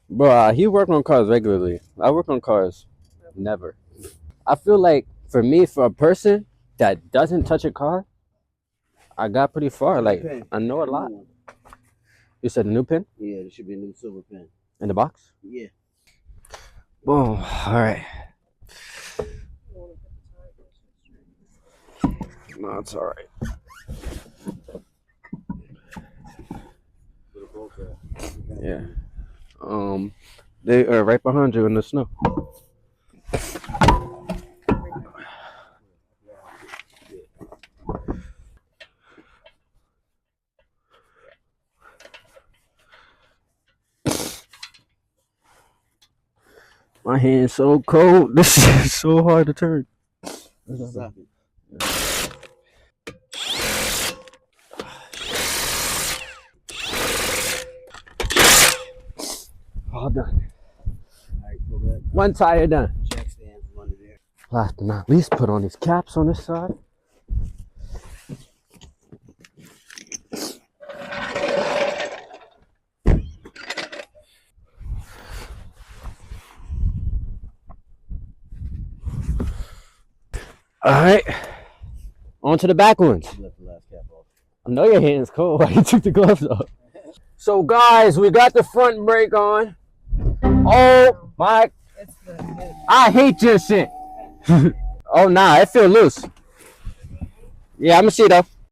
Bro, he work on cars regularly. I work on cars. Never. I feel like for me, for a person that doesn't touch a car, I got pretty far. Like Pen. I know a New lot. one. You said a new pin Yeah, there should be a new silver pen. in the box? Yeah. Boom. All right. No, it's all right. Yeah. They are right behind you in the snow. My hand's so cold. This is so hard to turn. Stop it. All done. All right, pull that One tire done. jack stand from under there. Last but not least, put on these caps on this side. All right. On to the back ones. You left the last cap off. I know your hand's cold. Why you took the gloves off? So guys, we got the front brake on. Oh my! I hate this shit. Oh nah, it feel loose. Yeah, I'm gonna see though.